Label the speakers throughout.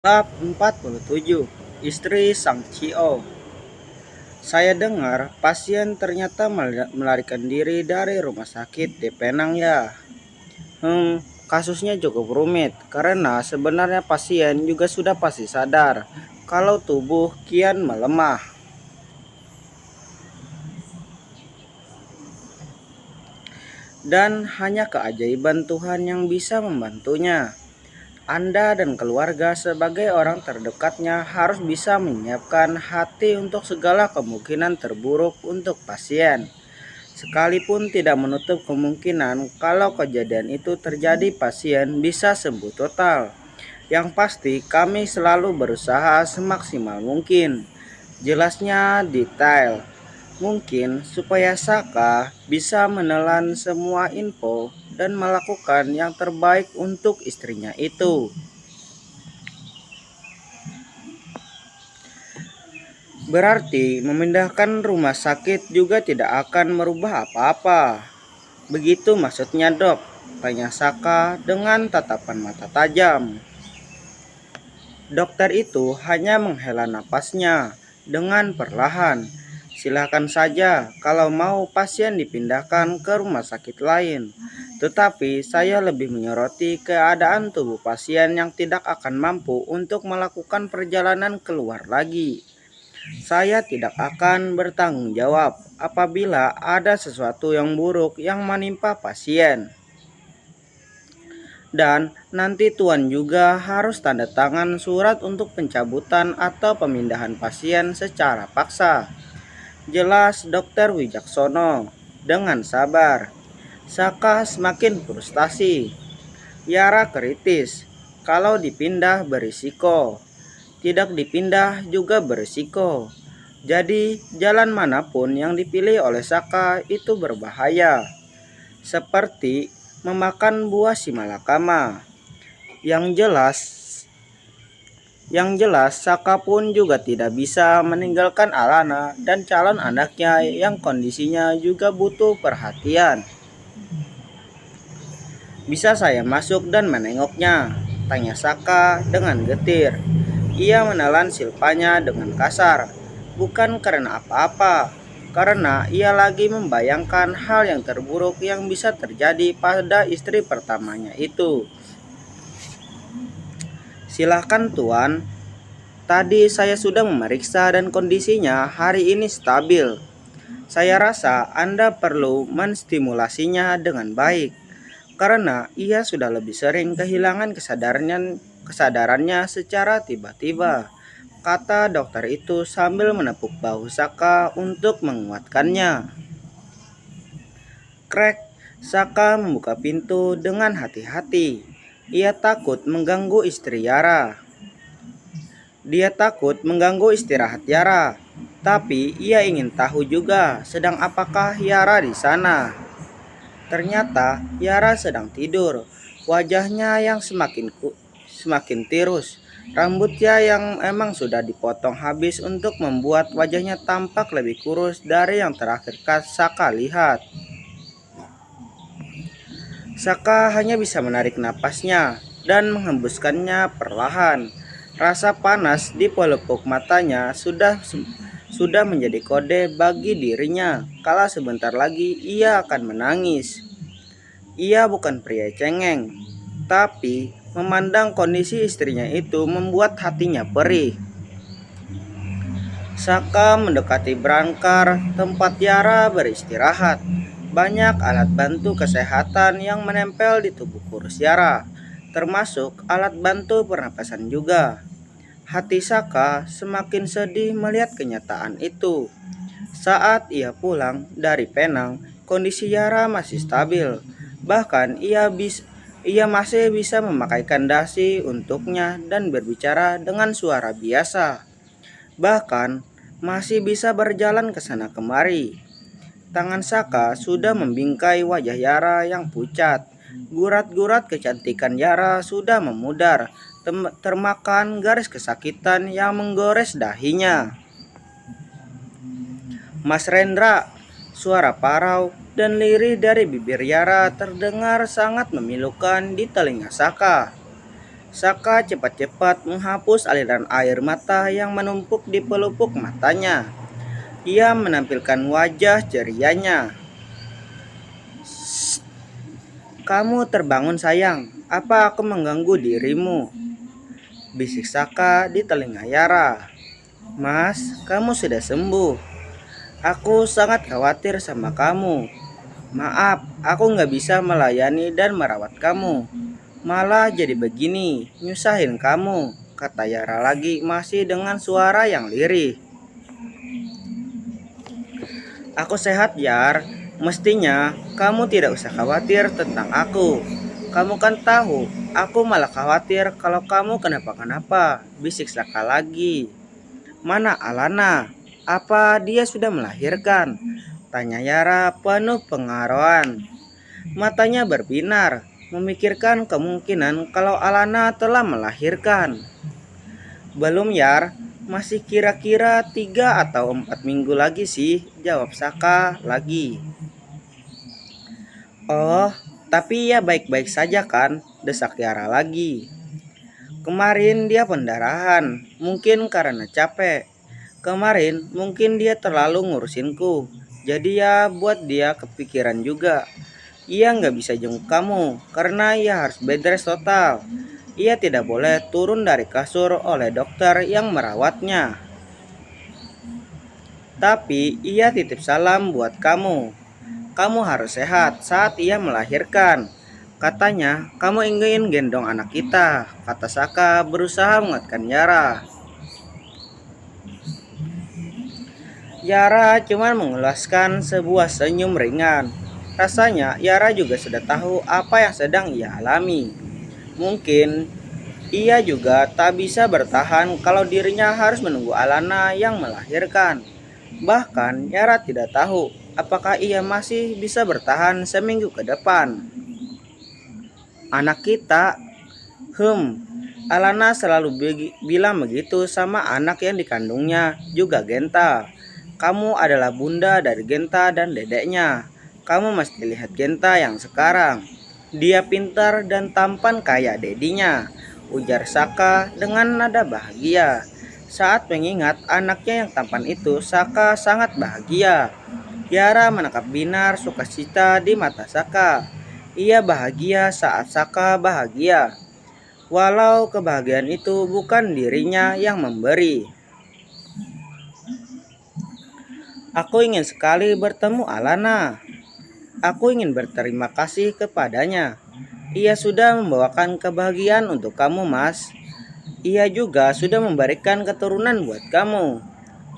Speaker 1: Bab 47. Istri Sang CEO. Saya dengar pasien ternyata melarikan diri dari rumah sakit di Penang ya. Kasusnya cukup rumit karena sebenarnya pasien juga sudah pasti sadar kalau tubuh kian melemah. Dan hanya keajaiban Tuhan yang bisa membantunya. Anda dan keluarga sebagai orang terdekatnya harus bisa menyiapkan hati untuk segala kemungkinan terburuk untuk pasien. Sekalipun tidak menutup kemungkinan kalau kejadian itu terjadi pasien bisa sembuh total. Yang pasti kami selalu berusaha semaksimal mungkin. Jelasnya detail. Mungkin supaya Saka bisa menelan semua info dan melakukan yang terbaik untuk istrinya itu. Berarti memindahkan rumah sakit juga tidak akan merubah apa-apa. Begitu maksudnya, Dok? Tanya Saka dengan tatapan mata tajam. Dokter itu hanya menghela napasnya dengan perlahan. Silakan saja kalau mau pasien dipindahkan ke rumah sakit lain. Tetapi saya lebih menyoroti keadaan tubuh pasien yang tidak akan mampu untuk melakukan perjalanan keluar lagi. Saya tidak akan bertanggung jawab apabila ada sesuatu yang buruk yang menimpa pasien. Dan nanti Tuan juga harus tanda tangan surat untuk pencabutan atau pemindahan pasien secara paksa. Jelas Dokter Wijaksono. Dengan sabar. Saka semakin frustasi. Yara kritis. Kalau dipindah berisiko. Tidak dipindah juga berisiko. Jadi jalan manapun yang dipilih oleh Saka itu berbahaya. Seperti memakan buah simalakama. Yang jelas, Saka pun juga tidak bisa meninggalkan Alana dan calon anaknya yang kondisinya juga butuh perhatian. Bisa saya masuk dan menengoknya? Tanya Saka dengan getir. Ia menelan silpanya dengan kasar. Bukan karena apa-apa, karena ia lagi membayangkan hal yang terburuk yang bisa terjadi pada istri pertamanya itu. Silahkan Tuan, tadi saya sudah memeriksa dan kondisinya hari ini stabil. Saya rasa Anda perlu menstimulasinya dengan baik, karena ia sudah lebih sering kehilangan kesadarannya secara tiba-tiba, kata dokter itu sambil menepuk bahu Saka untuk menguatkannya. Krek, Saka membuka pintu dengan hati-hati. Ia takut mengganggu istri Yara. Dia takut mengganggu istirahat Yara, tapi ia ingin tahu juga sedang apakah Yara di sana. Ternyata Yara sedang tidur. Wajahnya yang semakin tirus. Rambutnya yang emang sudah dipotong habis untuk membuat wajahnya tampak lebih kurus dari yang terakhir Saka lihat. Saka hanya bisa menarik napasnya dan menghembuskannya perlahan. Rasa panas di pelupuk matanya sudah menjadi kode bagi dirinya kala sebentar lagi ia akan menangis. Ia bukan pria cengeng, tapi memandang kondisi istrinya itu membuat hatinya perih. Saka mendekati berangkar tempat Yara beristirahat. Banyak alat bantu kesehatan yang menempel di tubuh kurus Yara, termasuk alat bantu pernapasan juga. Hati Saka semakin sedih melihat kenyataan itu. Saat ia pulang dari Penang, kondisi Yara masih stabil. Bahkan ia masih bisa memakaikan dasi untuknya dan berbicara dengan suara biasa. Bahkan masih bisa berjalan ke sana kemari. Tangan Saka sudah membingkai wajah Yara yang pucat. Gurat-gurat kecantikan Yara sudah memudar, termakan garis kesakitan yang menggores dahinya. Mas Rendra, suara parau dan lirih dari bibir Yara terdengar sangat memilukan di telinga Saka. Saka cepat-cepat menghapus aliran air mata yang menumpuk di pelupuk matanya. Ia menampilkan wajah cerianya. "Kamu terbangun sayang, apa aku mengganggu dirimu?" bisik Saka di telinga Yara. "Mas, kamu sudah sembuh. Aku sangat khawatir sama kamu. Maaf, aku nggak bisa melayani dan merawat kamu. Malah jadi begini, nyusahin kamu," kata Yara lagi masih dengan suara yang lirih. "Aku sehat, Yar. Mestinya kamu tidak usah khawatir tentang aku. Kamu kan tahu, aku malah khawatir kalau kamu kenapa-kenapa," bisik Saka lagi. "Mana Alana? Apa dia sudah melahirkan?" tanya Yara penuh pengaruhan. Matanya berbinar, memikirkan kemungkinan kalau Alana telah melahirkan. "Belum, Yar. Masih kira-kira 3 atau 4 minggu lagi sih," jawab Saka lagi. "Oh, tapi ya baik-baik saja kan?" desak Yara lagi. "Kemarin dia pendarahan, mungkin karena capek. Kemarin mungkin dia terlalu ngurusinku, jadi ya buat dia kepikiran juga. Ia nggak bisa jenguk kamu karena ia harus bed rest total. Ia tidak boleh turun dari kasur oleh dokter yang merawatnya. Tapi ia titip salam buat kamu. Kamu harus sehat saat ia melahirkan. Katanya kamu ingin gendong anak kita," kata Saka berusaha menguatkan Yara. Yara cuma mengeluarkan sebuah senyum ringan. Rasanya Yara juga sudah tahu apa yang sedang ia alami. Mungkin ia juga tak bisa bertahan kalau dirinya harus menunggu Alana yang melahirkan. Bahkan Yara tidak tahu apakah ia masih bisa bertahan seminggu ke depan. "Anak kita, Alana selalu bilang begitu sama anak yang dikandungnya, juga Genta. Kamu adalah bunda dari Genta dan dedeknya. Kamu mesti lihat Genta yang sekarang. Dia pintar dan tampan kayak dedinya," ujar Saka dengan nada bahagia. Saat mengingat anaknya yang tampan itu, Saka sangat bahagia. Yara menangkap binar sukacita di mata Saka. Ia bahagia saat Saka bahagia, walau kebahagiaan itu bukan dirinya yang memberi. "Aku ingin sekali bertemu Alana. Aku ingin berterima kasih kepadanya. Ia sudah membawakan kebahagiaan untuk kamu, Mas. Ia juga sudah memberikan keturunan buat kamu.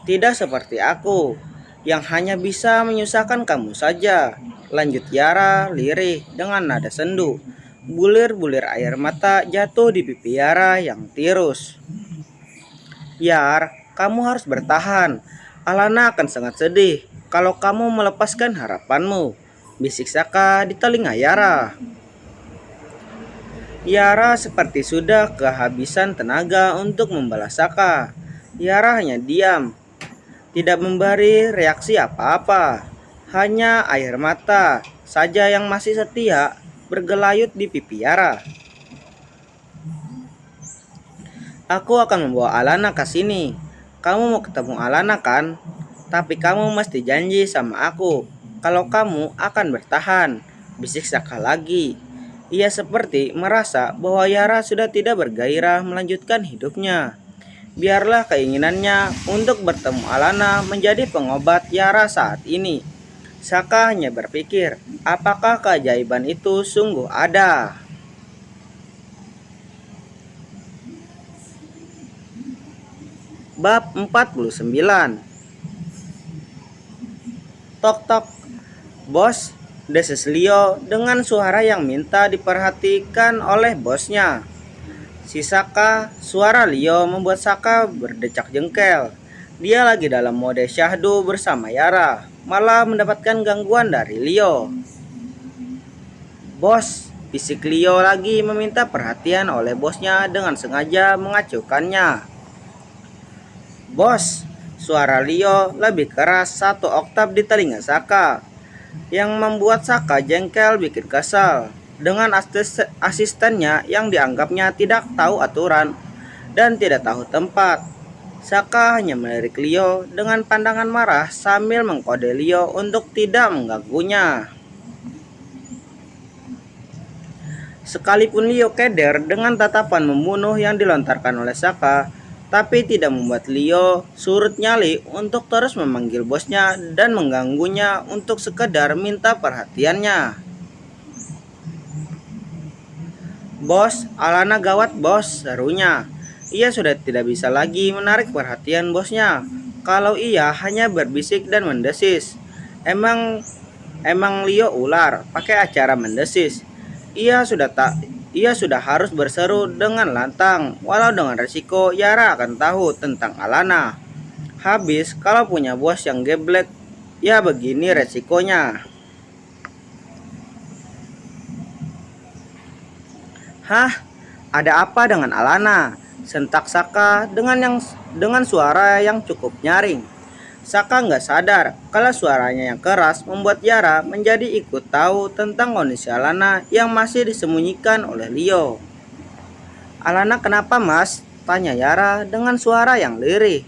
Speaker 1: Tidak seperti aku, yang hanya bisa menyusahkan kamu saja," lanjut Yara lirih dengan nada sendu. Bulir-bulir air mata jatuh di pipi Yara yang tirus. "Yar, kamu harus bertahan. Alana akan sangat sedih kalau kamu melepaskan harapanmu," bisik Saka di telinga Yara. Yara seperti sudah kehabisan tenaga untuk membalas Saka. Yara hanya diam, tidak memberi reaksi apa-apa. Hanya air mata saja yang masih setia bergelayut di pipi Yara. "Aku akan membawa Alana ke sini. Kamu mau ketemu Alana kan? Tapi kamu mesti janji sama aku kalau kamu akan bertahan," bisik Saka lagi. Ia seperti merasa bahwa Yara sudah tidak bergairah melanjutkan hidupnya. Biarlah keinginannya untuk bertemu Alana menjadi pengobat Yara saat ini. Saka hanya berpikir, apakah keajaiban itu sungguh ada? Bab 49. "Tok tok, bos," desis Leo dengan suara yang minta diperhatikan oleh bosnya. Si Saka, suara Leo membuat Saka berdecak jengkel. Dia lagi dalam mode syahdu bersama Yara, malah mendapatkan gangguan dari Leo. "Bos," bisik Leo lagi meminta perhatian oleh bosnya dengan sengaja mengacuhkannya. "Bos," suara Leo lebih keras 1 oktav di telinga Saka, yang membuat Saka jengkel bikin kesal. dengan asistennya yang dianggapnya tidak tahu aturan dan tidak tahu tempat. Saka hanya melirik Leo dengan pandangan marah sambil mengkode Leo untuk tidak mengganggunya. Sekalipun Leo keder dengan tatapan membunuh yang dilontarkan oleh Saka, tapi tidak membuat Leo surut nyali untuk terus memanggil bosnya dan mengganggunya untuk sekedar minta perhatiannya. "Bos, Alana gawat bos," serunya. Ia sudah tidak bisa lagi menarik perhatian bosnya. Kalau ia hanya berbisik dan mendesis. Emang emang Leo ular, pakai acara mendesis. Ia sudah harus berseru dengan lantang, walau dengan resiko Yara akan tahu tentang Alana. Habis kalau punya bos yang geblek, ya begini resikonya. "Hah? Ada apa dengan Alana?" sentak Saka dengan suara yang cukup nyaring. Saka nggak sadar kalau suaranya yang keras membuat Yara menjadi ikut tahu tentang kondisi Alana yang masih disembunyikan oleh Leo. "Alana kenapa mas?" tanya Yara dengan suara yang lirih.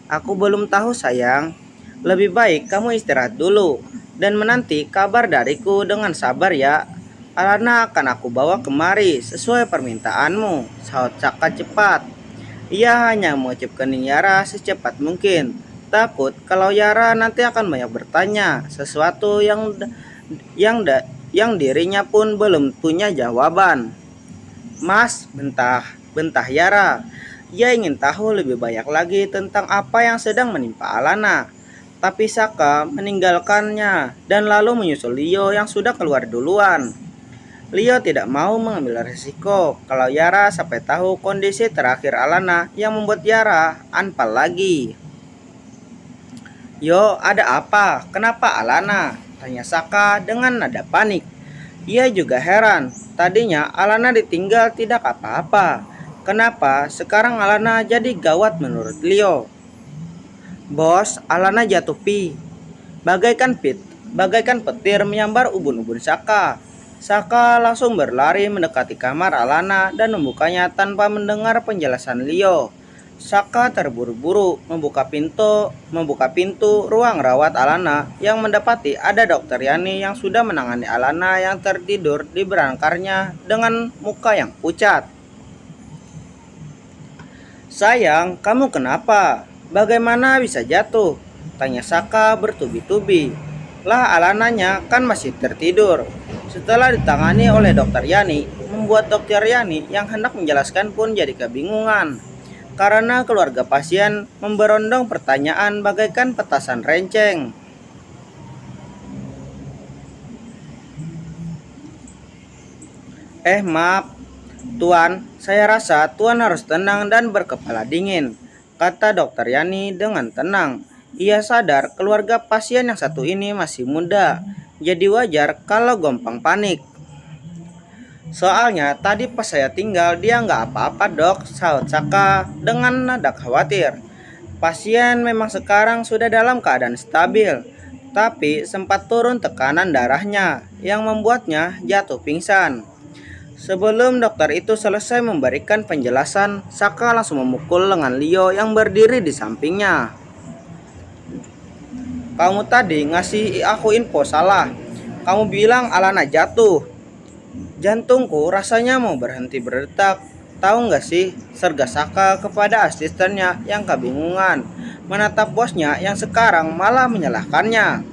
Speaker 1: "Aku belum tahu sayang. Lebih baik kamu istirahat dulu dan menanti kabar dariku dengan sabar ya. Alana akan aku bawa kemari sesuai permintaanmu," sahut Saka cepat. Ia hanya mengucap kening Yara secepat mungkin, takut kalau Yara nanti akan banyak bertanya sesuatu yang dirinya pun belum punya jawaban. "Mas," bentah Yara. Ia ingin tahu lebih banyak lagi tentang apa yang sedang menimpa Alana. Tapi Saka meninggalkannya dan lalu menyusul Leo yang sudah keluar duluan. Leo tidak mau mengambil risiko kalau Yara sampai tahu kondisi terakhir Alana yang membuat Yara anpal lagi. "Yo, ada apa? Kenapa Alana?" tanya Saka dengan nada panik. Ia juga heran, tadinya Alana ditinggal tidak apa-apa. Kenapa sekarang Alana jadi gawat menurut Leo? "Bos, Alana jatuh pi." Bagaikan petir menyambar ubun-ubun Saka. Saka langsung berlari mendekati kamar Alana dan membukanya tanpa mendengar penjelasan Leo. Saka terburu-buru membuka pintu ruang rawat Alana yang mendapati ada Dokter Yani yang sudah menangani Alana yang tertidur di brankarnya dengan muka yang pucat. "Sayang, kamu kenapa? Bagaimana bisa jatuh?" tanya Saka bertubi-tubi. "Lah Alananya kan masih tertidur." Setelah ditangani oleh Dokter Yani, membuat Dokter Yani yang hendak menjelaskan pun jadi kebingungan. Karena keluarga pasien memberondong pertanyaan bagaikan petasan renceng. Maaf, Tuan, saya rasa Tuan harus tenang dan berkepala dingin," kata Dokter Yani dengan tenang. Ia sadar keluarga pasien yang satu ini masih muda, jadi wajar kalau gampang panik. "Soalnya tadi pas saya tinggal dia nggak apa-apa dok," sahut Saka dengan nada khawatir. Pasien memang sekarang sudah dalam keadaan stabil, tapi sempat turun tekanan darahnya yang membuatnya jatuh pingsan. Sebelum dokter itu selesai memberikan penjelasan, Saka langsung memukul lengan Leo yang berdiri di sampingnya. "Kamu tadi ngasih aku info salah. Kamu bilang Alana jatuh." "Jantungku rasanya mau berhenti berdetak. Tahu nggak sih?" serga Saka kepada asistennya yang kebingungan menatap bosnya yang sekarang malah menyalahkannya.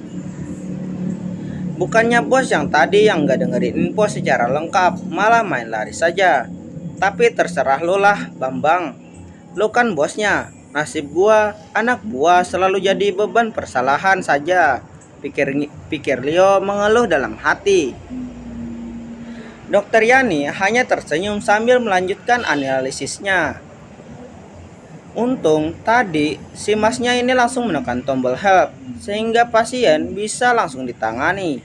Speaker 1: Bukannya bos yang tadi yang nggak dengerin info secara lengkap, malah main lari saja. "Tapi terserah lo lah, Bambang. Lo kan bosnya. Nasib gua, anak buah selalu jadi beban persalahan saja," pikir Leo mengeluh dalam hati. Dokter Yani hanya tersenyum sambil melanjutkan analisisnya. Untung tadi si masnya ini langsung menekan tombol help sehingga pasien bisa langsung ditangani,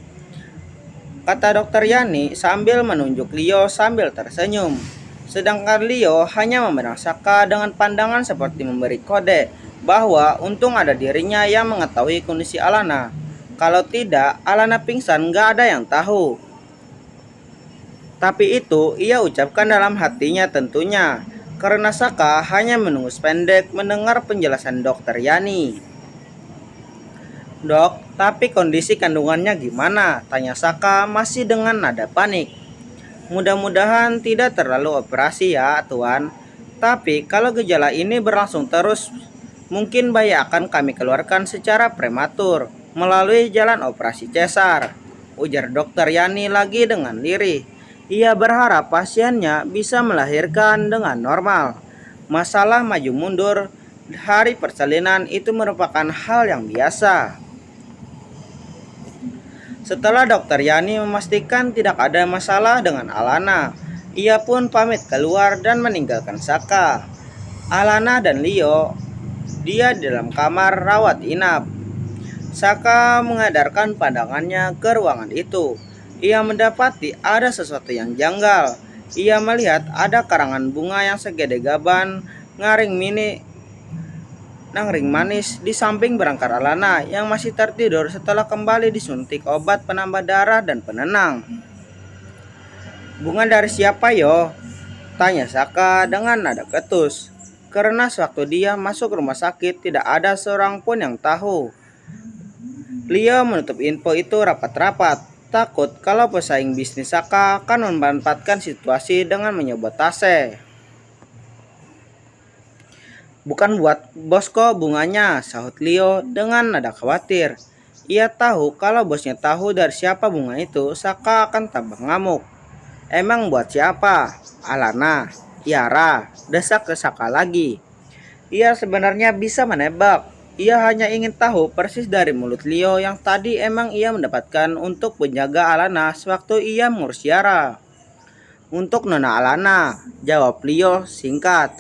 Speaker 1: kata Dokter Yani sambil menunjuk Leo sambil tersenyum. Sedangkan Leo hanya memandang Saka dengan pandangan seperti memberi kode bahwa untung ada dirinya yang mengetahui kondisi Alana. Kalau tidak, Alana pingsan gak ada yang tahu. Tapi itu ia ucapkan dalam hatinya tentunya, karena Saka hanya menunggu pendek mendengar penjelasan Dokter Yani. Dok, tapi kondisi kandungannya gimana? Tanya Saka masih dengan nada panik. Mudah-mudahan tidak terlalu operasi ya, Tuan. Tapi kalau gejala ini berlangsung terus, mungkin bayi akan kami keluarkan secara prematur melalui jalan operasi cesar. Ujar Dokter Yani lagi dengan lirih. Ia berharap pasiennya bisa melahirkan dengan normal. Masalah maju mundur hari persalinan itu merupakan hal yang biasa. Setelah Dokter Yani memastikan tidak ada masalah dengan Alana, ia pun pamit keluar dan meninggalkan Saka. Alana dan Leo, dia di dalam kamar rawat inap. Saka mengadarkan pandangannya ke ruangan itu. Ia mendapati ada sesuatu yang janggal. Ia melihat ada karangan bunga yang segede gaban nangring manis di samping berangkar Alana yang masih tertidur setelah kembali disuntik obat penambah darah dan penenang. Bunga dari siapa yo? Tanya Saka dengan nada ketus. Karena sewaktu dia masuk rumah sakit tidak ada seorang pun yang tahu. Leo menutup info itu rapat-rapat. Takut kalau pesaing bisnis Saka akan memanfaatkan situasi dengan menyabotase. Bukan buat bos kok bunganya, sahut Leo dengan nada khawatir. Ia tahu kalau bosnya tahu dari siapa bunga itu, Saka akan tambah ngamuk. Emang buat siapa? Alana, Yara, desak ke Saka lagi. Ia sebenarnya bisa menebak. Ia hanya ingin tahu persis dari mulut Leo yang tadi emang ia mendapatkan untuk menjaga Alana sewaktu ia mengurus Yara. Untuk Nona Alana, jawab Leo singkat.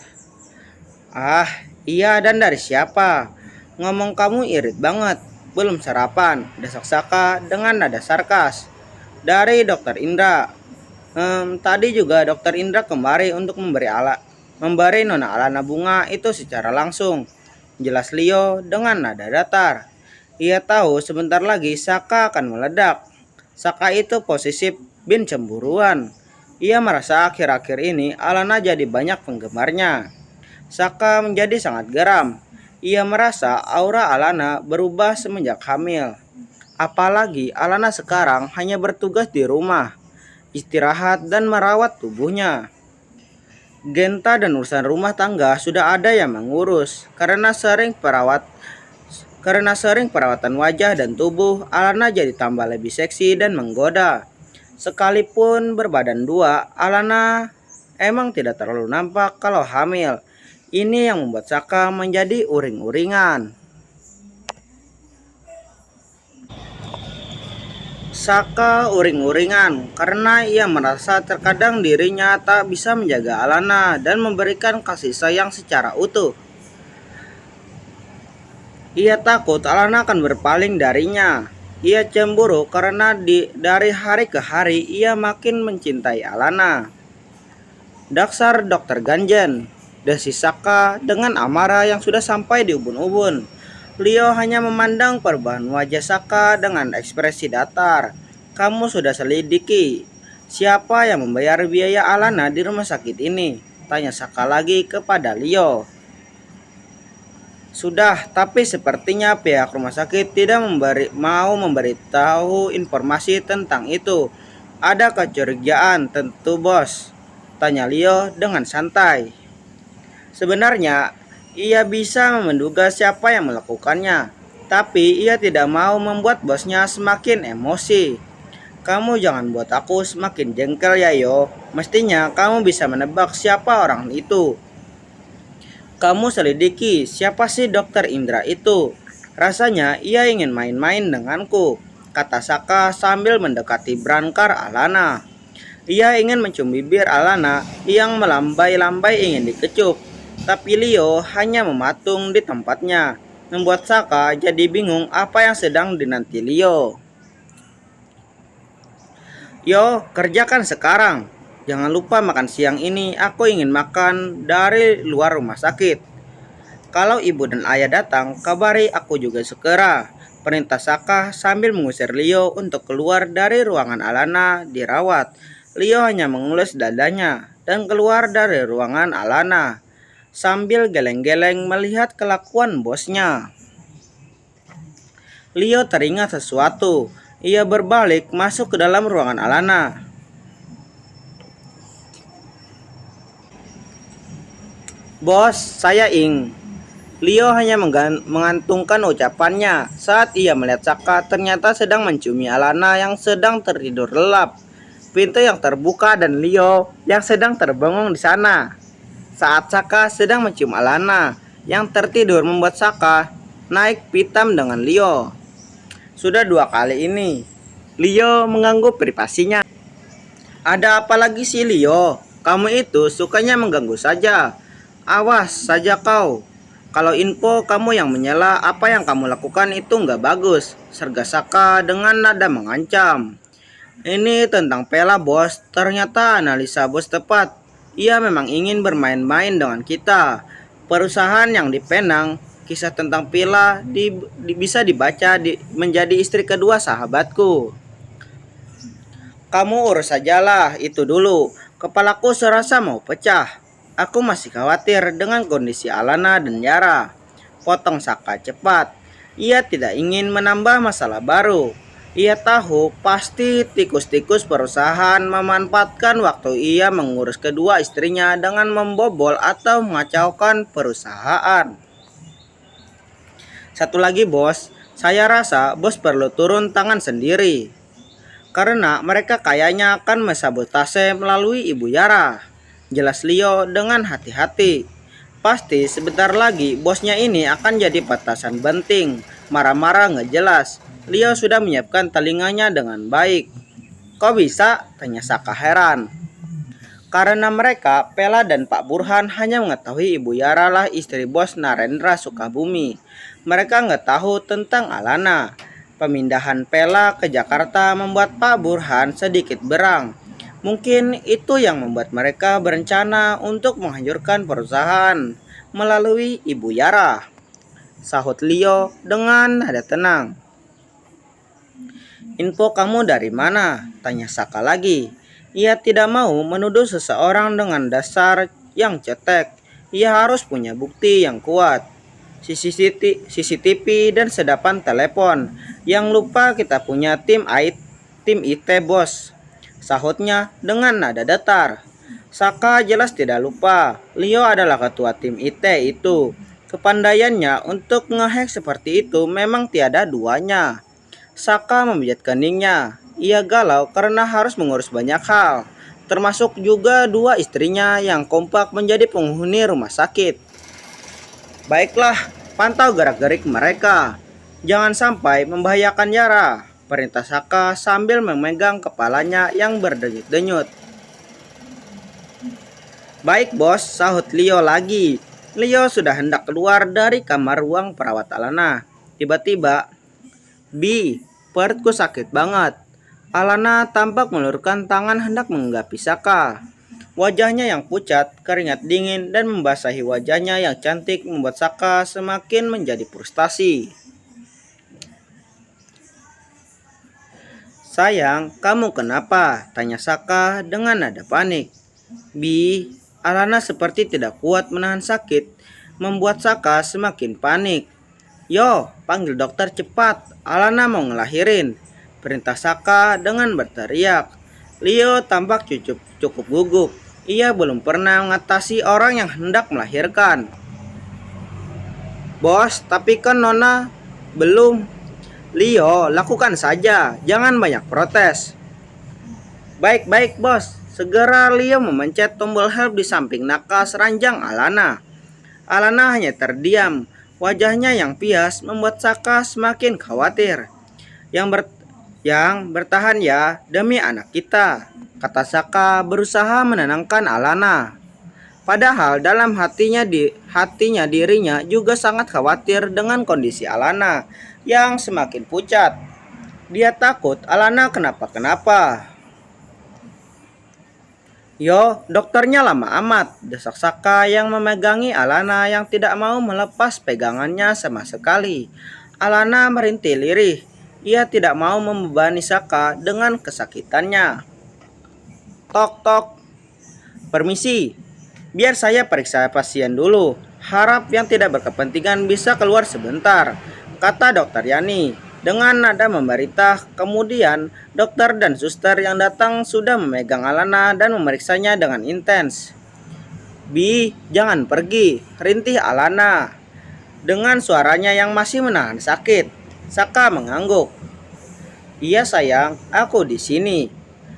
Speaker 1: Ah, iya dan dari siapa? Ngomong kamu irit banget. Belum sarapan, desak Saka dengan nada sarkas. Dari Dokter Indra. Tadi juga Dokter Indra kembali untuk memberi Nona Alana bunga itu secara langsung. Jelas Leo dengan nada datar. Ia tahu sebentar lagi Saka akan meledak. Saka itu posesif bin cemburuan. Ia merasa akhir-akhir ini Alana jadi banyak penggemarnya. Saka menjadi sangat geram. Ia merasa aura Alana berubah semenjak hamil. Apalagi Alana sekarang hanya bertugas di rumah, istirahat dan merawat tubuhnya. Genta dan urusan rumah tangga sudah ada yang mengurus. Karena sering perawatan wajah dan tubuh, Alana jadi tambah lebih seksi dan menggoda. Sekalipun berbadan dua, Alana emang tidak terlalu nampak kalau hamil. Ini yang membuat Saka menjadi uring-uringan. Saka uring-uringan karena ia merasa terkadang dirinya tak bisa menjaga Alana dan memberikan kasih sayang secara utuh. Ia takut Alana akan berpaling darinya. Ia cemburu karena dari hari ke hari ia makin mencintai Alana. Dasar Dokter Ganjen, desis Saka dengan amarah yang sudah sampai di ubun-ubun. Leo hanya memandang perubahan wajah Saka dengan ekspresi datar. Kamu sudah selidiki siapa yang membayar biaya Alana di rumah sakit ini? Tanya Saka lagi kepada Leo. Sudah, tapi sepertinya pihak rumah sakit tidak mau memberitahu informasi tentang itu. Ada kecurigaan tentu bos? Tanya Leo dengan santai. Sebenarnya, ia bisa menduga siapa yang melakukannya, tapi ia tidak mau membuat bosnya semakin emosi. Kamu jangan buat aku semakin jengkel ya yo. Mestinya kamu bisa menebak siapa orang itu. Kamu selidiki siapa sih Dokter Indra itu. Rasanya ia ingin main-main denganku, kata Saka sambil mendekati berangkar Alana. Ia ingin mencium bibir Alana yang melambai-lambai ingin dikecup. Tapi Leo hanya mematung di tempatnya, membuat Saka jadi bingung apa yang sedang dinanti Leo. Yo, kerjakan sekarang. Jangan lupa makan siang ini, aku ingin makan dari luar rumah sakit. Kalau ibu dan ayah datang, kabari aku juga segera. Perintah Saka sambil mengusir Leo untuk keluar dari ruangan Alana dirawat. Leo hanya mengelus dadanya dan keluar dari ruangan Alana sambil geleng-geleng melihat kelakuan bosnya. Leo teringat sesuatu. Ia berbalik masuk ke dalam ruangan Alana. Bos, saya Ing. Leo hanya mengantungkan ucapannya saat ia melihat Saka ternyata sedang menciumi Alana yang sedang tertidur lelap. Pintu yang terbuka dan Leo yang sedang terbangun di sana. Saat Saka sedang mencium Alana yang tertidur membuat Saka naik pitam dengan Leo. Sudah 2 kali ini Leo mengganggu privasinya. Ada apa lagi sih Leo? Kamu itu sukanya mengganggu saja. Awas saja kau. Kalau info kamu yang menyela, apa yang kamu lakukan itu nggak bagus. Serga Saka dengan nada mengancam. Ini tentang Pela bos. Ternyata analisa bos tepat. Ia memang ingin bermain-main dengan kita. Perusahaan yang di Penang, kisah tentang Pela bisa dibaca menjadi istri kedua sahabatku. Kamu urus sajalah itu dulu. Kepalaku serasa mau pecah. Aku masih khawatir dengan kondisi Alana dan Yara. Potong Saka cepat. Ia tidak ingin menambah masalah baru. Ia tahu pasti tikus-tikus perusahaan memanfaatkan waktu ia mengurus kedua istrinya dengan membobol atau mengacaukan perusahaan. Satu lagi bos, saya rasa bos perlu turun tangan sendiri. Karena mereka kayaknya akan mensabotase melalui Ibu Yara. Jelas Leo dengan hati-hati. Pasti sebentar lagi bosnya ini akan jadi petasan benting. Marah-marah nggak jelas. Leo sudah menyiapkan telinganya dengan baik. Kok bisa? Tanya Saka heran. Karena mereka, Pela dan Pak Burhan hanya mengetahui Ibu Yara lah istri bos Narendra Sukabumi. Mereka nggak tahu tentang Alana. Pemindahan Pela ke Jakarta membuat Pak Burhan sedikit berang. Mungkin itu yang membuat mereka berencana untuk menghancurkan perusahaan melalui Ibu Yara. Sahut Leo dengan nada tenang. Info kamu dari mana? Tanya Saka lagi. Ia tidak mau menuduh seseorang dengan dasar yang cetek. Ia harus punya bukti yang kuat. CCTV dan sedapan telepon. Yang lupa kita punya tim IT bos. Sahutnya dengan nada datar. Saka jelas tidak lupa. Leo adalah ketua tim IT itu. Kepandaiannya untuk ngehack seperti itu memang tiada duanya. Saka memijat keningnya. Ia galau karena harus mengurus banyak hal. Termasuk juga dua istrinya yang kompak menjadi penghuni rumah sakit. Baiklah, pantau gerak-gerik mereka. Jangan sampai membahayakan Yara. Perintah Saka sambil memegang kepalanya yang berdenyut-denyut. Baik bos, sahut Leo lagi. Leo sudah hendak keluar dari kamar ruang perawat Alana. Tiba-tiba, Bi, perutku sakit banget. Alana tampak meluruskan tangan hendak menggapi Saka. Wajahnya yang pucat, keringat dingin dan membasahi wajahnya yang cantik membuat Saka semakin menjadi frustasi. Sayang, kamu kenapa? Tanya Saka dengan nada panik. Bi, Alana seperti tidak kuat menahan sakit, membuat Saka semakin panik. Yo, panggil dokter cepat, Alana mau ngelahirin. Perintah Saka dengan berteriak. Leo tampak cukup gugup. Ia belum pernah mengatasi orang yang hendak melahirkan. Bos, tapi kan Nona belum. Leo, lakukan saja, jangan banyak protes. Baik-baik bos. Segera Leo memencet tombol help di samping nakas ranjang Alana. Alana hanya terdiam. Wajahnya yang pias membuat Saka semakin khawatir. Yang bertahan ya demi anak kita, kata Saka berusaha menenangkan Alana. Padahal dalam hatinya dirinya juga sangat khawatir dengan kondisi Alana yang semakin pucat. Dia takut Alana kenapa-kenapa. Yo, dokternya lama amat, desak Saka yang memegangi Alana yang tidak mau melepas pegangannya sama sekali. Alana merintih lirih. Ia tidak mau membebani Saka dengan kesakitannya. Tok tok. Permisi, biar saya periksa pasien dulu. Harap yang tidak berkepentingan bisa keluar sebentar, kata dokter Yani dengan nada memerintah. Kemudian dokter dan suster yang datang sudah memegang Alana dan memeriksanya dengan intens. Bi, jangan pergi, rintih Alana. Dengan suaranya yang masih menahan sakit, Saka mengangguk. Iya sayang, aku di sini,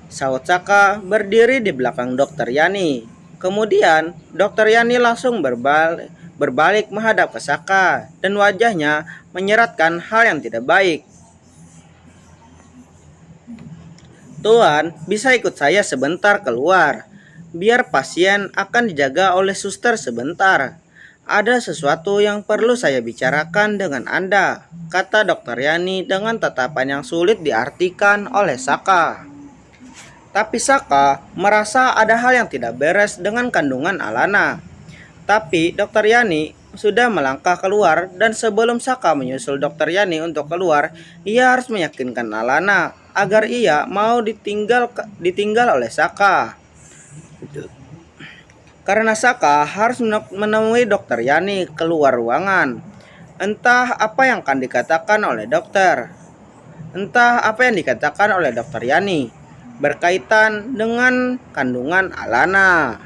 Speaker 1: sahut Saka berdiri di belakang dokter Yani. Kemudian dokter Yani langsung berbalik menghadap ke Saka dan wajahnya menyeratkan hal yang tidak baik. Tuan, bisa ikut saya sebentar keluar. Biar pasien akan dijaga oleh suster sebentar. Ada sesuatu yang perlu saya bicarakan dengan Anda, kata dokter Yani dengan tatapan yang sulit diartikan oleh Saka. Tapi Saka merasa ada hal yang tidak beres dengan kandungan Alana. Tapi dokter Yani sudah melangkah keluar dan sebelum Saka menyusul dokter Yani untuk keluar, ia harus meyakinkan Alana agar ia mau ditinggal oleh Saka. Karena Saka harus menemui dokter Yani keluar ruangan. Entah apa yang akan dikatakan oleh dokter. Entah apa yang dikatakan oleh dokter Yani berkaitan dengan kandungan Alana.